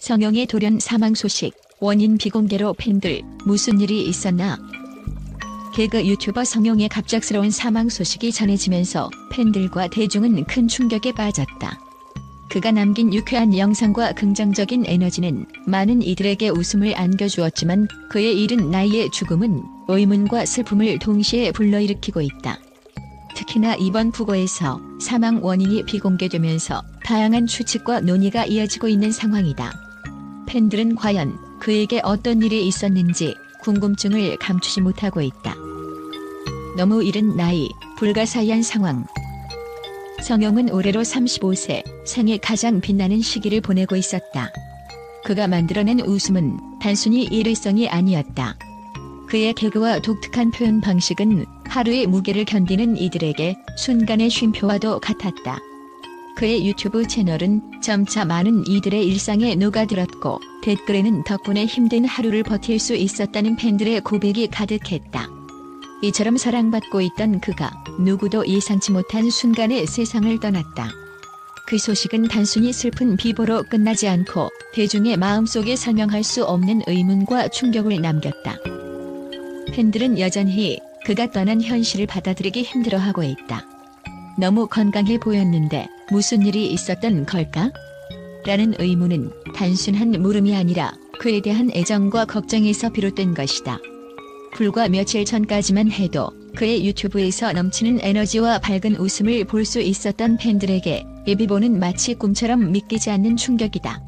성형의 돌연 사망 소식, 원인 비공개로 팬들 무슨 일이 있었나? 개그 유튜버 성형의 갑작스러운 사망 소식이 전해지면서 팬들과 대중은 큰 충격에 빠졌다. 그가 남긴 유쾌한 영상과 긍정적인 에너지는 많은 이들에게 웃음을 안겨주었지만 그의 이른 나이의 죽음은 의문과 슬픔을 동시에 불러일으키고 있다. 특히나 이번 부고에서 사망 원인이 비공개되면서 다양한 추측과 논의가 이어지고 있는 상황이다. 팬들은 과연 그에게 어떤 일이 있었는지 궁금증을 감추지 못하고 있다. 너무 이른 나이, 불가사의한 상황. 성형은 올해로 35세, 생애 가장 빛나는 시기를 보내고 있었다. 그가 만들어낸 웃음은 단순히 일회성이 아니었다. 그의 개그와 독특한 표현 방식은 하루의 무게를 견디는 이들에게 순간의 쉼표와도 같았다. 그의 유튜브 채널은 점차 많은 이들의 일상에 녹아들었고 댓글에는 덕분에 힘든 하루를 버틸 수 있었다는 팬들의 고백이 가득했다. 이처럼 사랑받고 있던 그가 누구도 예상치 못한 순간에 세상을 떠났다. 그 소식은 단순히 슬픈 비보로 끝나지 않고 대중의 마음속에 설명할 수 없는 의문과 충격을 남겼다. 팬들은 여전히 그가 떠난 현실을 받아들이기 힘들어하고 있다. 너무 건강해 보였는데 무슨 일이 있었던 걸까? 라는 의문은 단순한 물음이 아니라 그에 대한 애정과 걱정에서 비롯된 것이다. 불과 며칠 전까지만 해도 그의 유튜브에서 넘치는 에너지와 밝은 웃음을 볼 수 있었던 팬들에게 이 비보는 마치 꿈처럼 믿기지 않는 충격이다.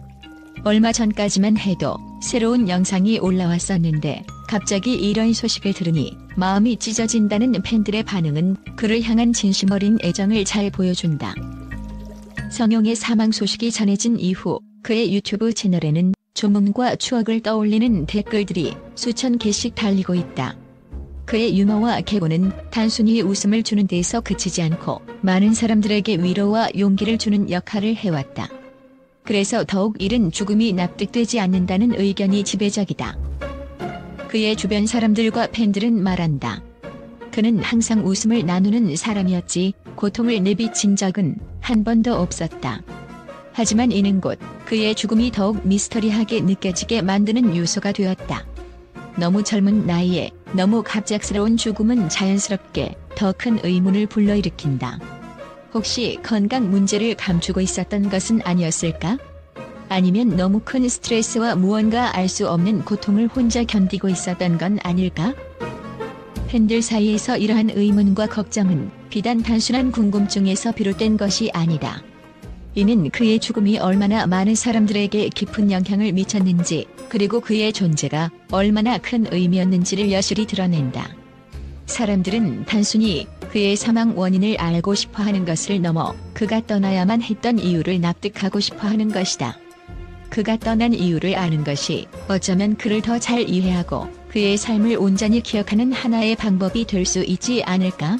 얼마 전까지만 해도 새로운 영상이 올라왔었는데 갑자기 이런 소식을 들으니 마음이 찢어진다는 팬들의 반응은 그를 향한 진심 어린 애정을 잘 보여준다. 성형의 사망 소식이 전해진 이후 그의 유튜브 채널에는 조문과 추억을 떠올리는 댓글들이 수천 개씩 달리고 있다. 그의 유머와 개고는 단순히 웃음을 주는 데서 그치지 않고 많은 사람들에게 위로와 용기를 주는 역할을 해왔다. 그래서 더욱 이른 죽음이 납득되지 않는다는 의견이 지배적이다. 그의 주변 사람들과 팬들은 말한다. 그는 항상 웃음을 나누는 사람이었지 고통을 내비친 적은 한 번도 없었다. 하지만 이는 곧 그의 죽음이 더욱 미스터리하게 느껴지게 만드는 요소가 되었다. 너무 젊은 나이에 너무 갑작스러운 죽음은 자연스럽게 더 큰 의문을 불러일으킨다. 혹시 건강 문제를 감추고 있었던 것은 아니었을까? 아니면 너무 큰 스트레스와 무언가 알 수 없는 고통을 혼자 견디고 있었던 건 아닐까? 팬들 사이에서 이러한 의문과 걱정은 비단 단순한 궁금증에서 비롯된 것이 아니다. 이는 그의 죽음이 얼마나 많은 사람들에게 깊은 영향을 미쳤는지 그리고 그의 존재가 얼마나 큰 의미였는지를 여실히 드러낸다. 사람들은 단순히 그의 사망 원인을 알고 싶어하는 것을 넘어 그가 떠나야만 했던 이유를 납득하고 싶어하는 것이다. 그가 떠난 이유를 아는 것이 어쩌면 그를 더 잘 이해하고 그의 삶을 온전히 기억하는 하나의 방법이 될 수 있지 않을까?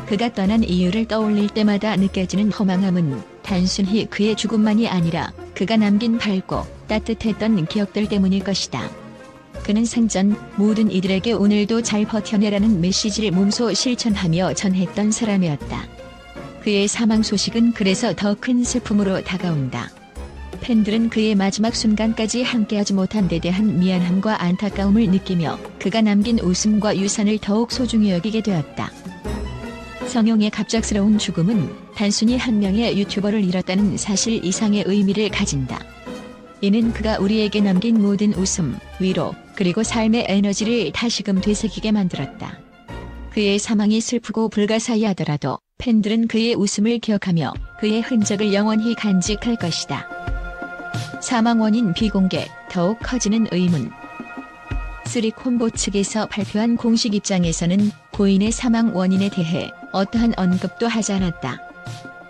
그가 떠난 이유를 떠올릴 때마다 느껴지는 허망함은 단순히 그의 죽음만이 아니라 그가 남긴 밝고 따뜻했던 기억들 때문일 것이다. 그는 생전 모든 이들에게 오늘도 잘 버텨내라는 메시지를 몸소 실천하며 전했던 사람이었다. 그의 사망 소식은 그래서 더 큰 슬픔으로 다가온다. 팬들은 그의 마지막 순간까지 함께하지 못한 데 대한 미안함과 안타까움을 느끼며 그가 남긴 웃음과 유산을 더욱 소중히 여기게 되었다. 성형의 갑작스러운 죽음은 단순히 한 명의 유튜버를 잃었다는 사실 이상의 의미를 가진다. 이는 그가 우리에게 남긴 모든 웃음, 위로, 그리고 삶의 에너지를 다시금 되새기게 만들었다. 그의 사망이 슬프고 불가사의하더라도 팬들은 그의 웃음을 기억하며 그의 흔적을 영원히 간직할 것이다. 사망 원인 비공개, 더욱 커지는 의문. 쓰리콤보 측에서 발표한 공식 입장에서는 고인의 사망 원인에 대해 어떠한 언급도 하지 않았다.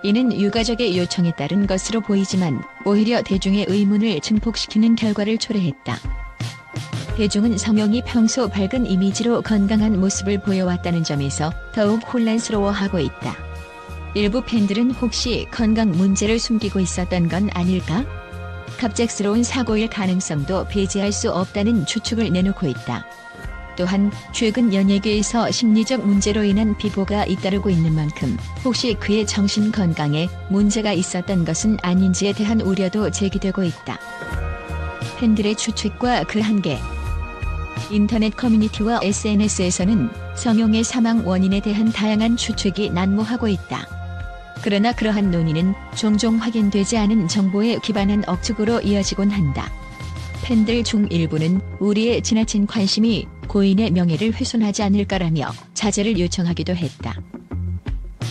이는 유가족의 요청에 따른 것으로 보이지만 오히려 대중의 의문을 증폭시키는 결과를 초래했다. 대중은 성형이 평소 밝은 이미지로 건강한 모습을 보여왔다는 점에서 더욱 혼란스러워하고 있다. 일부 팬들은 혹시 건강 문제를 숨기고 있었던 건 아닐까? 갑작스러운 사고일 가능성도 배제할 수 없다는 추측을 내놓고 있다. 또한 최근 연예계에서 심리적 문제로 인한 비보가 잇따르고 있는 만큼 혹시 그의 정신 건강에 문제가 있었던 것은 아닌지에 대한 우려도 제기되고 있다. 팬들의 추측과 그 한계. 인터넷 커뮤니티와 SNS에서는 성용의 사망 원인에 대한 다양한 추측이 난무하고 있다. 그러나 그러한 논의는 종종 확인되지 않은 정보에 기반한 억측으로 이어지곤 한다. 팬들 중 일부는 우리의 지나친 관심이 고인의 명예를 훼손하지 않을까라며 자제를 요청하기도 했다.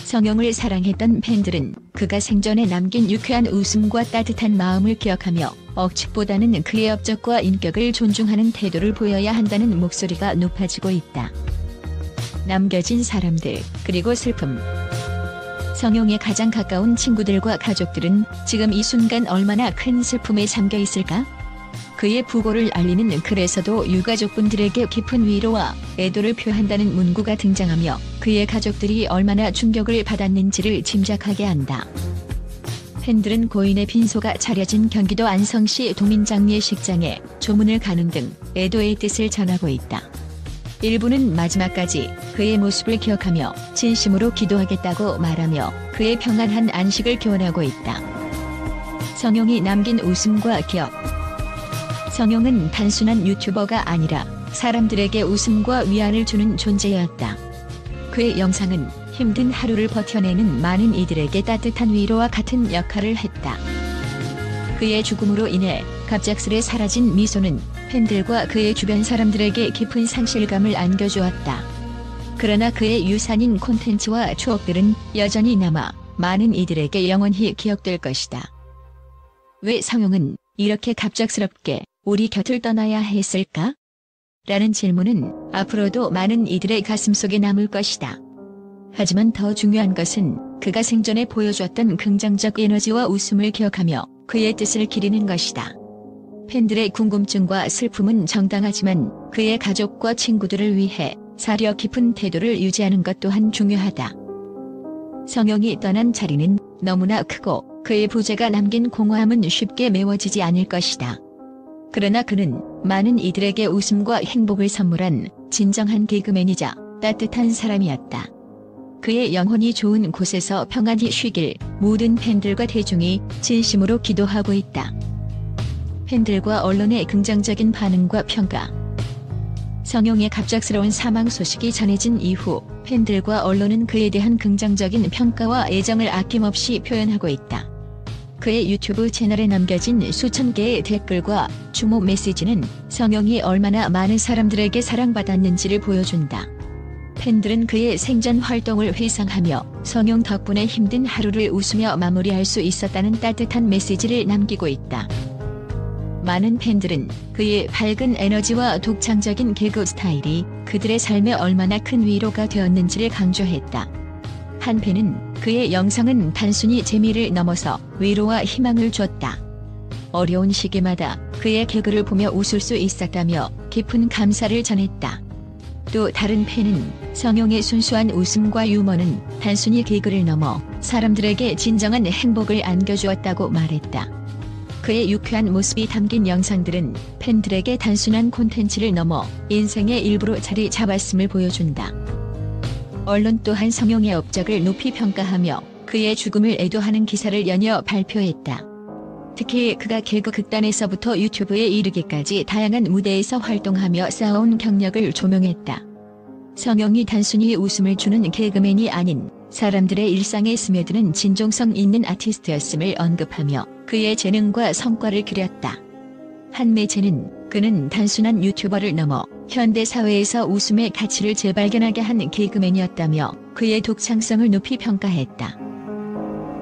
성용을 사랑했던 팬들은 그가 생전에 남긴 유쾌한 웃음과 따뜻한 마음을 기억하며 억측보다는 그의 업적과 인격을 존중하는 태도를 보여야 한다는 목소리가 높아지고 있다. 남겨진 사람들, 그리고 슬픔. 성용의 가장 가까운 친구들과 가족들은 지금 이 순간 얼마나 큰 슬픔에 잠겨 있을까? 그의 부고를 알리는 글에서도 유가족분들에게 깊은 위로와 애도를 표한다는 문구가 등장하며 그의 가족들이 얼마나 충격을 받았는지를 짐작하게 한다. 팬들은 고인의 빈소가 차려진 경기도 안성시 도민장례식장에 조문을 가는 등 애도의 뜻을 전하고 있다. 일부는 마지막까지 그의 모습을 기억하며 진심으로 기도하겠다고 말하며 그의 평안한 안식을 기원하고 있다. 성용이 남긴 웃음과 기억. 성용은 단순한 유튜버가 아니라 사람들에게 웃음과 위안을 주는 존재였다. 그의 영상은 힘든 하루를 버텨내는 많은 이들에게 따뜻한 위로와 같은 역할을 했다. 그의 죽음으로 인해 갑작스레 사라진 미소는 팬들과 그의 주변 사람들에게 깊은 상실감을 안겨주었다. 그러나 그의 유산인 콘텐츠와 추억들은 여전히 남아 많은 이들에게 영원히 기억될 것이다. 왜 성용은 이렇게 갑작스럽게 우리 곁을 떠나야 했을까? 라는 질문은 앞으로도 많은 이들의 가슴속에 남을 것이다. 하지만 더 중요한 것은 그가 생전에 보여주었던 긍정적 에너지와 웃음을 기억하며 그의 뜻을 기리는 것이다. 팬들의 궁금증과 슬픔은 정당하지만 그의 가족과 친구들을 위해 사려 깊은 태도를 유지하는 것 또한 중요하다. 성용이 떠난 자리는 너무나 크고 그의 부재가 남긴 공허함은 쉽게 메워지지 않을 것이다. 그러나 그는 많은 이들에게 웃음과 행복을 선물한 진정한 개그맨이자 따뜻한 사람이었다. 그의 영혼이 좋은 곳에서 평안히 쉬길 모든 팬들과 대중이 진심으로 기도하고 있다. 팬들과 언론의 긍정적인 반응과 평가. 성용의 갑작스러운 사망 소식이 전해진 이후 팬들과 언론은 그에 대한 긍정적인 평가와 애정을 아낌없이 표현하고 있다. 그의 유튜브 채널에 남겨진 수천 개의 댓글과 추모 메시지는 성용이 얼마나 많은 사람들에게 사랑받았는지를 보여준다. 팬들은 그의 생전 활동을 회상하며 성용 덕분에 힘든 하루를 웃으며 마무리할 수 있었다는 따뜻한 메시지를 남기고 있다. 많은 팬들은 그의 밝은 에너지와 독창적인 개그 스타일이 그들의 삶에 얼마나 큰 위로가 되었는지를 강조했다. 한 팬은 그의 영상은 단순히 재미를 넘어서 위로와 희망을 줬다. 어려운 시기마다 그의 개그를 보며 웃을 수 있었다며 깊은 감사를 전했다. 또 다른 팬은 성용의 순수한 웃음과 유머는 단순히 개그를 넘어 사람들에게 진정한 행복을 안겨주었다고 말했다. 그의 유쾌한 모습이 담긴 영상들은 팬들에게 단순한 콘텐츠를 넘어 인생의 일부로 자리 잡았음을 보여준다. 언론 또한 성용의 업적을 높이 평가하며 그의 죽음을 애도하는 기사를 연이어 발표했다. 특히 그가 개그 극단에서부터 유튜브에 이르기까지 다양한 무대에서 활동하며 쌓아온 경력을 조명했다. 성용이 단순히 웃음을 주는 개그맨이 아닌 사람들의 일상에 스며드는 진정성 있는 아티스트였음을 언급하며 그의 재능과 성과를 그렸다. 한 매체는 그는 단순한 유튜버를 넘어 현대 사회에서 웃음의 가치를 재발견하게 한 개그맨이었다며 그의 독창성을 높이 평가했다.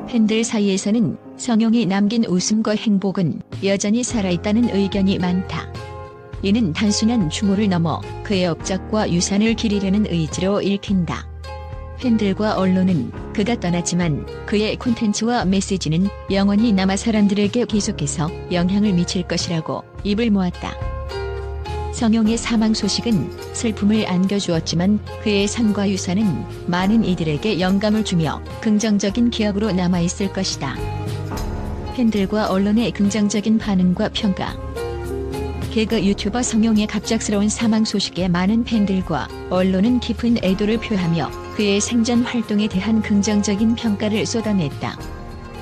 팬들 사이에서는 성용이 남긴 웃음과 행복은 여전히 살아있다는 의견이 많다. 이는 단순한 추모를 넘어 그의 업적과 유산을 기리려는 의지로 읽힌다. 팬들과 언론은 그가 떠났지만 그의 콘텐츠와 메시지는 영원히 남아 사람들에게 계속해서 영향을 미칠 것이라고 입을 모았다. 성용의 사망 소식은 슬픔을 안겨주었지만 그의 삶과 유산은 많은 이들에게 영감을 주며 긍정적인 기억으로 남아있을 것이다. 팬들과 언론의 긍정적인 반응과 평가. 개그 유튜버 성용의 갑작스러운 사망 소식에 많은 팬들과 언론은 깊은 애도를 표하며 그의 생전 활동에 대한 긍정적인 평가를 쏟아냈다.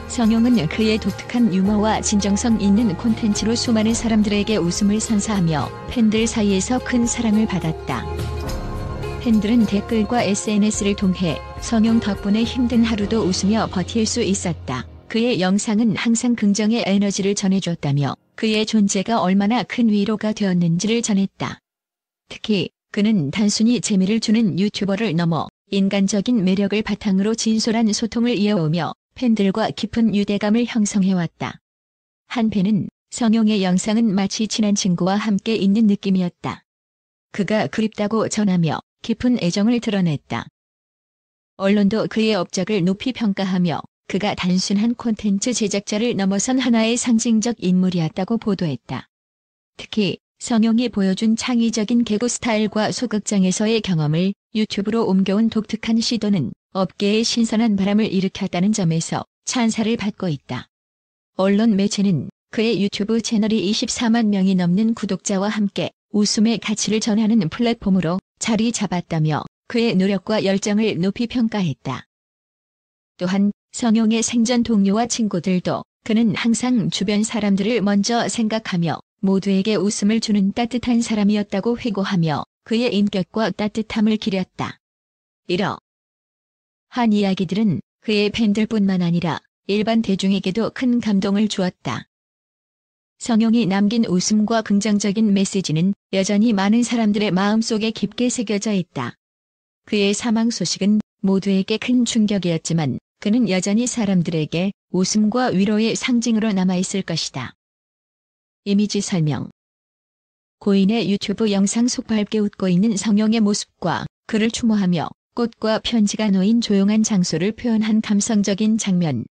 성용은 그의 독특한 유머와 진정성 있는 콘텐츠로 수많은 사람들에게 웃음을 선사하며 팬들 사이에서 큰 사랑을 받았다. 팬들은 댓글과 SNS를 통해 성용 덕분에 힘든 하루도 웃으며 버틸 수 있었다. 그의 영상은 항상 긍정의 에너지를 전해줬다며 그의 존재가 얼마나 큰 위로가 되었는지를 전했다. 특히 그는 단순히 재미를 주는 유튜버를 넘어 인간적인 매력을 바탕으로 진솔한 소통을 이어오며 팬들과 깊은 유대감을 형성해왔다. 한 팬은 성용의 영상은 마치 친한 친구와 함께 있는 느낌이었다. 그가 그립다고 전하며 깊은 애정을 드러냈다. 언론도 그의 업적을 높이 평가하며 그가 단순한 콘텐츠 제작자를 넘어선 하나의 상징적 인물이었다고 보도했다. 특히 성용이 보여준 창의적인 개그 스타일과 소극장에서의 경험을 유튜브로 옮겨온 독특한 시도는 업계에 신선한 바람을 일으켰다는 점에서 찬사를 받고 있다. 언론 매체는 그의 유튜브 채널이 24만 명이 넘는 구독자와 함께 웃음의 가치를 전하는 플랫폼으로 자리 잡았다며 그의 노력과 열정을 높이 평가했다. 또한 성용의 생전 동료와 친구들도 그는 항상 주변 사람들을 먼저 생각하며 모두에게 웃음을 주는 따뜻한 사람이었다고 회고하며 그의 인격과 따뜻함을 기렸다. 이러한 이야기들은 그의 팬들뿐만 아니라 일반 대중에게도 큰 감동을 주었다. 성용이 남긴 웃음과 긍정적인 메시지는 여전히 많은 사람들의 마음속에 깊게 새겨져 있다. 그의 사망 소식은 모두에게 큰 충격이었지만 그는 여전히 사람들에게 웃음과 위로의 상징으로 남아있을 것이다. 이미지 설명. 고인의 유튜브 영상 속 밝게 웃고 있는 성용의 모습과 그를 추모하며 꽃과 편지가 놓인 조용한 장소를 표현한 감성적인 장면.